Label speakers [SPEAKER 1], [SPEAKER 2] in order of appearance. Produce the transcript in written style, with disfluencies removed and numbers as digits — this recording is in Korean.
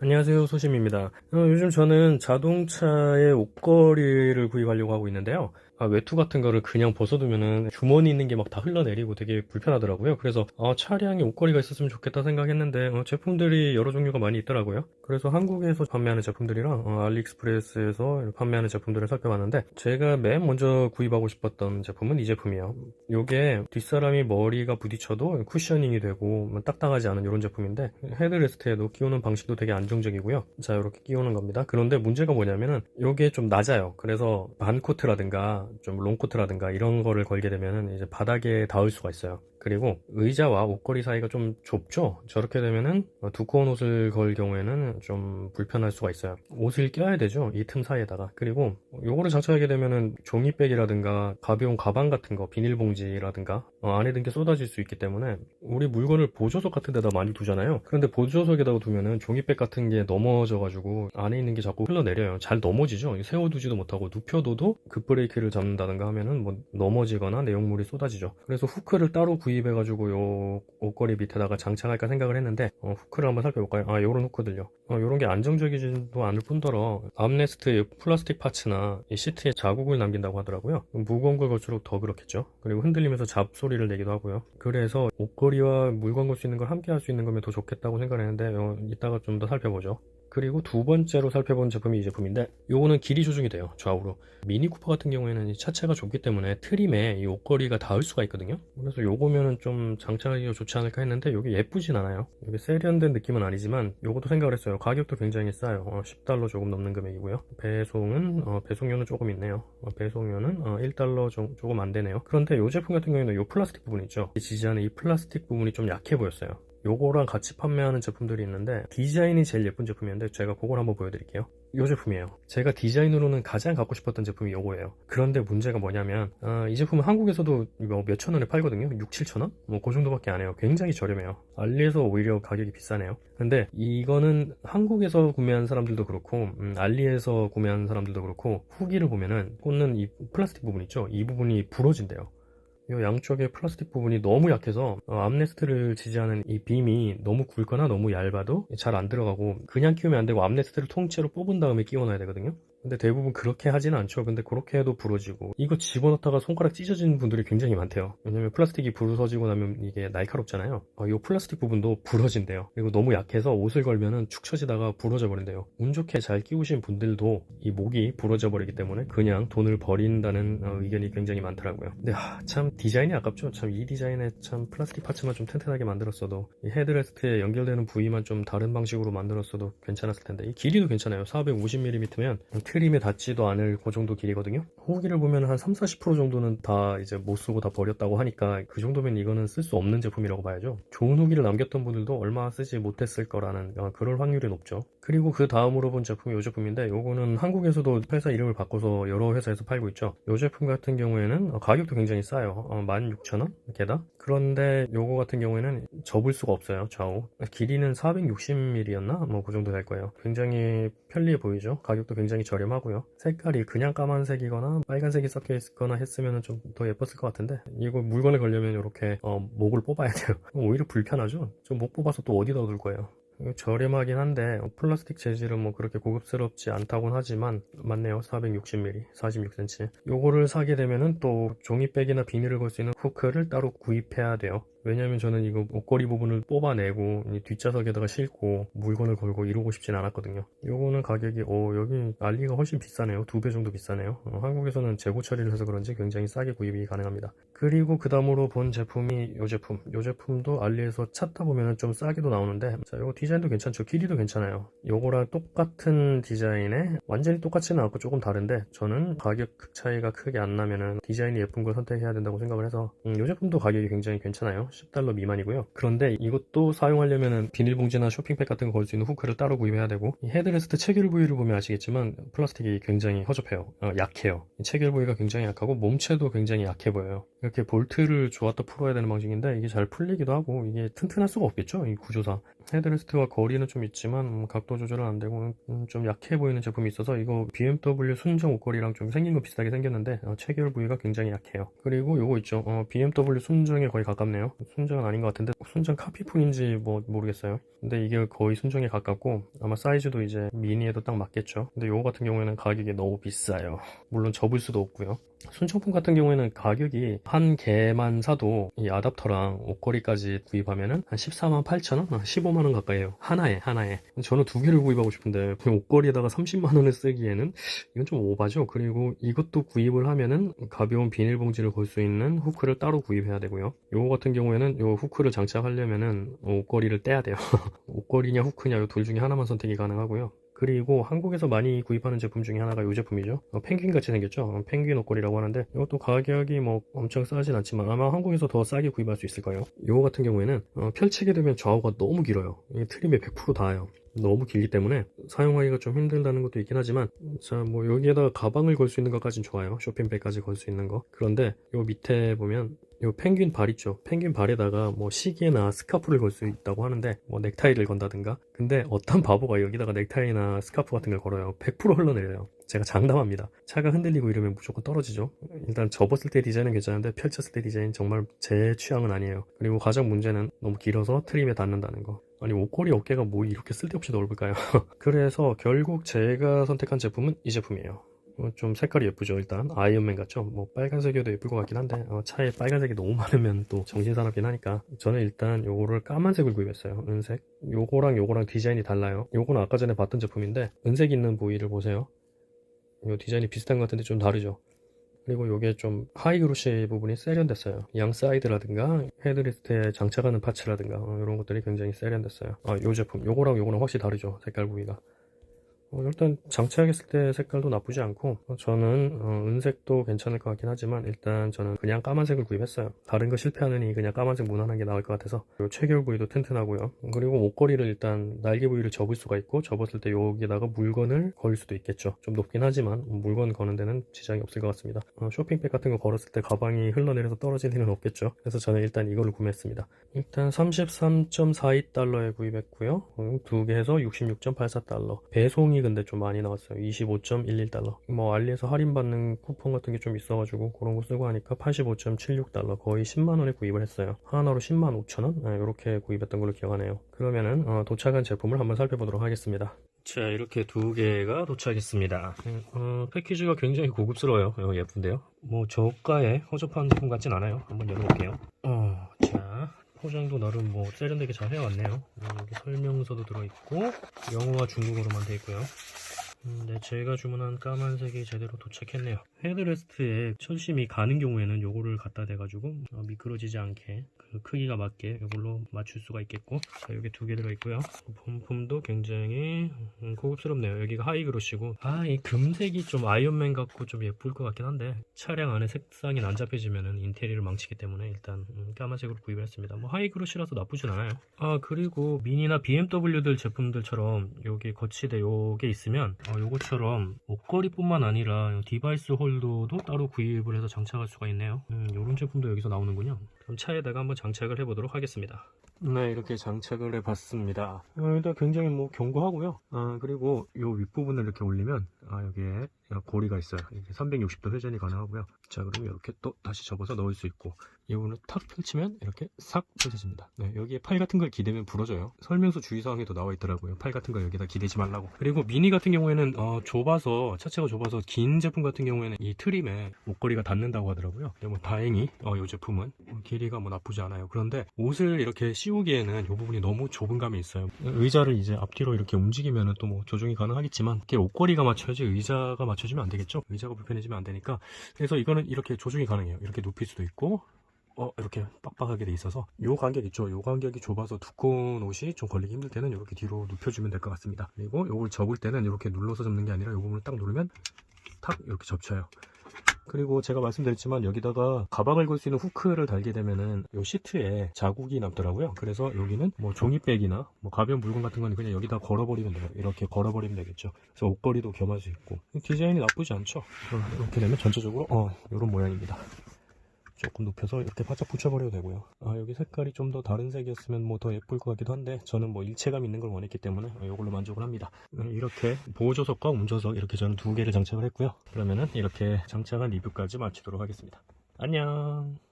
[SPEAKER 1] 안녕하세요, 소심입니다. 요즘 저는 자동차의 옷걸이를 구입하려고 하고 있는데요. 외투 같은 거를 그냥 벗어두면은 주머니 있는 게 막 다 흘러내리고 되게 불편하더라고요. 그래서 차량에 옷걸이가 있었으면 좋겠다 생각했는데 제품들이 여러 종류가 많이 있더라고요. 그래서 한국에서 판매하는 제품들이랑 알리익스프레스에서 판매하는 제품들을 살펴봤는데 제가 맨 먼저 구입하고 싶었던 제품은 이 제품이에요. 요게 뒷사람이 머리가 부딪혀도 쿠셔닝이 되고 딱딱하지 않은 이런 제품인데 헤드레스트에도 끼우는 방식도 되게 안정적이고요. 자, 이렇게 끼우는 겁니다. 그런데 문제가 뭐냐면은 요게 좀 낮아요. 그래서 반코트라든가 좀 롱코트라든가 이런 거를 걸게 되면은 이제 바닥에 닿을 수가 있어요. 그리고 의자와 옷걸이 사이가 좀 좁죠? 저렇게 되면은 두꺼운 옷을 걸 경우에는 좀 불편할 수가 있어요. 옷을 껴야 되죠? 이 틈 사이에다가. 그리고 요거를 장착하게 되면은 종이백이라든가 가벼운 가방 같은 거, 비닐봉지라든가 안에 든 게 쏟아질 수 있기 때문에 우리 물건을 보조석 같은 데다 많이 두잖아요. 그런데 보조석에다가 두면은 종이백 같은 게 넘어져가지고 안에 있는 게 자꾸 흘러내려요. 잘 넘어지죠? 세워두지도 못하고 눕혀둬도 급브레이크를 잡는다든가 하면은 뭐 넘어지거나 내용물이 쏟아지죠. 그래서 후크를 따로 구입해가지고 요 옷걸이 밑에다가 장착할까 생각을 했는데 후크를 한번 살펴볼까요? 요런 후크들요. 요런 게 안정적이지도 않을 뿐더러 암레스트의 플라스틱 파츠나 이 시트에 자국을 남긴다고 하더라고요. 무거운 걸 걸수록 더 그렇겠죠. 그리고 흔들리면서 잡소리를 내기도 하고요. 그래서 옷걸이와 물건 걸 수 있는 걸 함께 할 수 있는 거면 더 좋겠다고 생각했는데 이따가 좀 더 살펴보죠. 그리고 두 번째로 살펴본 제품이 이 제품인데 요거는 길이 조정이 돼요. 좌우로. 미니 쿠퍼 같은 경우에는 이 차체가 좁기 때문에 트림에 이 옷걸이가 닿을 수가 있거든요. 그래서 요거면은 좀 장착하기가 좋지 않을까 했는데 요게 예쁘진 않아요. 이게 세련된 느낌은 아니지만 요것도 생각을 했어요. 가격도 굉장히 싸요. $10 조금 넘는 금액이고요. 배송료는 조금 있네요. 배송료는 $1 조금 안 되네요. 그런데 요 제품 같은 경우에는 요 플라스틱 부분 있죠. 지지하는 이 플라스틱 부분이 좀 약해 보였어요. 요거랑 같이 판매하는 제품들이 있는데 디자인이 제일 예쁜 제품이었는데 제가 그걸 한번 보여드릴게요. 요 제품이에요. 제가 디자인으로는 가장 갖고 싶었던 제품이 요거예요. 그런데 문제가 뭐냐면 이 제품은 한국에서도 뭐 몇천 원에 팔거든요. 6, 7천 원? 뭐 그 정도밖에 안 해요. 굉장히 저렴해요. 알리에서 오히려 가격이 비싸네요. 근데 이거는 한국에서 구매한 사람들도 그렇고 알리에서 구매한 사람들도 그렇고 후기를 보면은 꽂는 이 플라스틱 부분 있죠? 이 부분이 부러진대요. 이 양쪽에 플라스틱 부분이 너무 약해서 암레스트를 지지하는 이 빔이 너무 굵거나 너무 얇아도 잘 안 들어가고 그냥 끼우면 안 되고 암레스트를 통째로 뽑은 다음에 끼워 놔야 되거든요. 근데 대부분 그렇게 하지는 않죠. 근데 그렇게 해도 부러지고 이거 집어넣다가 손가락 찢어지는 분들이 굉장히 많대요. 왜냐면 플라스틱이 부서지고 나면 이게 날카롭잖아요. 이 플라스틱 부분도 부러진대요. 그리고 너무 약해서 옷을 걸면은 축 처지다가 부러져 버린대요. 운 좋게 잘 끼우신 분들도 이 목이 부러져 버리기 때문에 그냥 돈을 버린다는 의견이 굉장히 많더라고요. 근데 참 디자인이 아깝죠. 참 이 디자인에 참 플라스틱 파츠만 좀 튼튼하게 만들었어도 이 헤드레스트에 연결되는 부위만 좀 다른 방식으로 만들었어도 괜찮았을 텐데 이 길이도 괜찮아요. 450mm면 트림에 닿지도 않을 그 정도 길이거든요. 후기를 보면 한 30-40% 정도는 다 이제 못 쓰고 다 버렸다고 하니까 그 정도면 이거는 쓸 수 없는 제품이라고 봐야죠. 좋은 후기를 남겼던 분들도 얼마 쓰지 못했을 거라는 그럴 확률이 높죠. 그리고 그 다음으로 본 제품이 이 제품인데 요거는 한국에서도 회사 이름을 바꿔서 여러 회사에서 팔고 있죠. 이 제품 같은 경우에는 가격도 굉장히 싸요. 16,000원 게다. 그런데 요거 같은 경우에는 접을 수가 없어요. 좌우. 길이는 460mm였나? 뭐 그 정도 될 거예요. 굉장히 편리해 보이죠. 가격도 굉장히 저렴하고요. 색깔이 그냥 까만색이거나 빨간색이 섞여 있거나 했으면 좀 더 예뻤을 것 같은데 이거 물건을 걸려면 이렇게 목을 뽑아야 돼요. 오히려 불편하죠. 저 목 뽑아서 또 어디다 둘 거예요. 저렴하긴 한데 플라스틱 재질은 뭐 그렇게 고급스럽지 않다곤 하지만 맞네요. 460mm 46cm 요거를 사게 되면은 또 종이백이나 비닐을 걸 수 있는 후크를 따로 구입해야 돼요. 왜냐면 저는 이거 옷걸이 부분을 뽑아내고 뒷좌석에다가 싣고 물건을 걸고 이러고 싶진 않았거든요. 요거는 가격이 여기 알리가 훨씬 비싸네요. 2배 정도 비싸네요. 한국에서는 재고 처리를 해서 그런지 굉장히 싸게 구입이 가능합니다. 그리고 그 다음으로 본 제품이 요 제품도 알리에서 찾다 보면은 좀 싸게도 나오는데 자, 요거 디자인도 괜찮죠. 길이도 괜찮아요. 요거랑 똑같은 디자인에 완전히 똑같지는 않고 조금 다른데 저는 가격 차이가 크게 안 나면은 디자인이 예쁜 걸 선택해야 된다고 생각을 해서 요 제품도 가격이 굉장히 괜찮아요. $10 미만이고요. 그런데 이것도 사용하려면은 비닐봉지나 쇼핑백 같은 거 걸 수 있는 후크를 따로 구입해야 되고 이 헤드레스트 체결 부위를 보면 아시겠지만 플라스틱이 굉장히 허접해요. 약해요. 체결 부위가 굉장히 약하고 몸체도 굉장히 약해 보여요. 이렇게 볼트를 조았다 풀어야 되는 방식인데 이게 잘 풀리기도 하고 이게 튼튼할 수가 없겠죠. 이 구조상. 헤드레스트와 거리는 좀 있지만 각도 조절은 안 되고 좀 약해 보이는 제품이 있어서 이거 BMW 순정 옷걸이랑 좀 생긴 거 비슷하게 생겼는데 체결 부위가 굉장히 약해요. 그리고 요거 있죠. BMW 순정에 거의 가깝네요. 순정은 아닌 것 같은데 순정 카피풍인지 뭐 모르겠어요. 근데 이게 거의 순정에 가깝고 아마 사이즈도 이제 미니에도 딱 맞겠죠. 근데 요거 같은 경우에는 가격이 너무 비싸요. 물론 접을 수도 없고요. 순정품 같은 경우에는 가격이 한 개만 사도 이 아답터랑 옷걸이까지 구입하면은 한 14만 8천 원? 15만 원 가까이 해요. 하나에. 저는 두 개를 구입하고 싶은데 옷걸이에다가 30만 원을 쓰기에는 이건 좀 오바죠. 그리고 이것도 구입을 하면은 가벼운 비닐봉지를 걸 수 있는 후크를 따로 구입해야 되고요. 요거 같은 경우에는 요 후크를 장착하려면은 옷걸이를 떼야 돼요. 옷걸이냐 후크냐 요 둘 중에 하나만 선택이 가능하고요. 그리고 한국에서 많이 구입하는 제품 중에 하나가 이 제품이죠. 펭귄 같이 생겼죠. 펭귄 옷걸이라고 하는데 이것도 가격이 뭐 엄청 싸진 않지만 아마 한국에서 더 싸게 구입할 수 있을 거예요. 이거 같은 경우에는 펼치게 되면 좌우가 너무 길어요. 이게 트림에 100% 닿아요. 너무 길기 때문에 사용하기가 좀 힘들다는 것도 있긴 하지만 자 뭐 여기에다가 가방을 걸 수 있는 것까진 좋아요. 쇼핑백까지 걸 수 있는 거. 그런데 요 밑에 보면 요 펭귄 발 있죠. 펭귄 발에다가 뭐 시계나 스카프를 걸 수 있다고 하는데 뭐 넥타이를 건다든가. 근데 어떤 바보가 여기다가 넥타이나 스카프 같은 걸 걸어요. 100% 흘러내려요. 제가 장담합니다. 차가 흔들리고 이러면 무조건 떨어지죠. 일단 접었을 때 디자인은 괜찮은데 펼쳤을 때 디자인 정말 제 취향은 아니에요. 그리고 가장 문제는 너무 길어서 트림에 닿는다는 거. 아니 옷걸이 어깨가 뭐 이렇게 쓸데없이 넓을까요? 그래서 결국 제가 선택한 제품은 이 제품이에요. 좀 색깔이 예쁘죠. 일단 아이언맨 같죠. 뭐 빨간색이어도 예쁠 것 같긴 한데 차에 빨간색이 너무 많으면 또 정신사납긴 하니까 저는 일단 요거를 까만색을 구입했어요. 은색. 요거랑 디자인이 달라요. 요거는 아까 전에 봤던 제품인데 은색 있는 부위를 보세요. 요 디자인이 비슷한 것 같은데 좀 다르죠. 그리고 요게 좀 하이그로시 부분이 세련됐어요. 양 사이드라든가 헤드레스트에 장착하는 파츠라든가 이런 것들이 굉장히 세련됐어요. 요 제품 요거랑 요거는 확실히 다르죠. 색깔 부위가. 일단 장착했을 때 색깔도 나쁘지 않고 저는 은색도 괜찮을 것 같긴 하지만 일단 저는 그냥 까만색을 구입했어요. 다른 거 실패하느니 그냥 까만색 무난한 게 나을 것 같아서. 그리고 체결 부위도 튼튼하고요. 그리고 목걸이를 일단 날개 부위를 접을 수가 있고 접었을 때 여기다가 물건을 걸 수도 있겠죠. 좀 높긴 하지만 물건 거는 데는 지장이 없을 것 같습니다. 쇼핑백 같은 거 걸었을 때 가방이 흘러내려서 떨어질 일은 없겠죠. 그래서 저는 일단 이거를 구매했습니다. 일단 33.42달러에 구입했고요. 두 개 해서 66.84달러. 배송이 근데 좀 많이 나왔어요. 25.11달러. 뭐 알리에서 할인받는 쿠폰 같은 게 좀 있어가지고 그런 거 쓰고 하니까 85.76달러. 거의 10만원에 구입을 했어요. 하나로 10만 5천원? 이렇게 구입했던 걸로 기억하네요. 그러면은 도착한 제품을 한번 살펴보도록 하겠습니다. 자, 이렇게 두 개가 도착했습니다. 패키지가 굉장히 고급스러워요. 예쁜데요. 뭐 저가에 허접한 제품 같진 않아요. 한번 열어볼게요. 자, 포장도 나름 뭐 세련되게 잘 해왔네요. 여기 설명서도 들어있고 영어와 중국어로만 되어 있고요. 네, 제가 주문한 까만색이 제대로 도착했네요. 헤드레스트에 철심이 가는 경우에는 요거를 갖다 대가지고 미끄러지지 않게 그 크기가 맞게 이걸로 맞출 수가 있겠고, 자, 여기 두 개 들어있고요. 본품도 굉장히 고급스럽네요. 여기가 하이그로시고 이 금색이 좀 아이언맨 같고 좀 예쁠 것 같긴 한데 차량 안에 색상이 난잡해지면은 인테리어를 망치기 때문에 일단 까만색으로 구입을 했습니다. 뭐 하이그로시라서 나쁘진 않아요. 그리고 미니나 BMW들 제품들처럼 여기 거치대 요게 있으면 요것처럼 옷걸이뿐만 아니라 디바이스 홀더도 따로 구입을 해서 장착할 수가 있네요. 요런 제품도 여기서 나오는군요. 그럼 차에다가 한번 장착을 해보도록 하겠습니다. 네, 이렇게 장착을 해봤습니다. 일단 굉장히 뭐 견고하고요. 그리고 요 윗부분을 이렇게 올리면 여기에 고리가 있어요. 이게 360도 회전이 가능하고요. 자, 그러면 이렇게 또 다시 접어서 넣을 수 있고, 이거는 탁 펼치면 이렇게 싹 펼쳐집니다. 네, 여기에 팔 같은 걸 기대면 부러져요. 설명서 주의사항에도 나와 있더라고요. 팔 같은 걸 여기다 기대지 말라고. 그리고 미니 같은 경우에는 차체가 좁아서 긴 제품 같은 경우에는 이 트림에 목걸이가 닿는다고 하더라고요. 근데 뭐 다행히 이 제품은 길이가 뭐 나쁘지 않아요. 그런데 옷을 이렇게 씌우기에는 이 부분이 너무 좁은 감이 있어요. 의자를 이제 앞뒤로 이렇게 움직이면 또 뭐 조정이 가능하겠지만 이게 옷걸이가 맞춰야지 의자가 맞춰지면 안 되겠죠. 의자가 불편해지면 안 되니까. 그래서 이거는 이렇게 조정이 가능해요. 이렇게 눕힐 수도 있고 이렇게 빡빡하게 돼 있어서 요 간격 있죠. 요 간격이 좁아서 두꺼운 옷이 좀 걸리기 힘들 때는 이렇게 뒤로 눕혀주면 될 것 같습니다. 그리고 요걸 접을 때는 이렇게 눌러서 접는 게 아니라 요 부분을 딱 누르면 탁 이렇게 접혀요. 그리고 제가 말씀드렸지만 여기다가 가방을 걸 수 있는 후크를 달게 되면은 요 시트에 자국이 남더라고요. 그래서 여기는 뭐 종이백이나 뭐 가벼운 물건 같은 거는 그냥 여기다 걸어버리면 돼요. 이렇게 걸어버리면 되겠죠. 그래서 옷걸이도 겸할 수 있고 디자인이 나쁘지 않죠. 이렇게 되면 전체적으로 이런 모양입니다. 조금 눕혀서 이렇게 바짝 붙여버려도 되고요. 여기 색깔이 좀 더 다른 색이었으면 뭐 더 예쁠 것 같기도 한데 저는 뭐 일체감 있는 걸 원했기 때문에 이걸로 만족을 합니다. 이렇게 보조석과 운전석 이렇게 저는 두 개를 장착을 했고요. 그러면은 이렇게 장착한 리뷰까지 마치도록 하겠습니다. 안녕.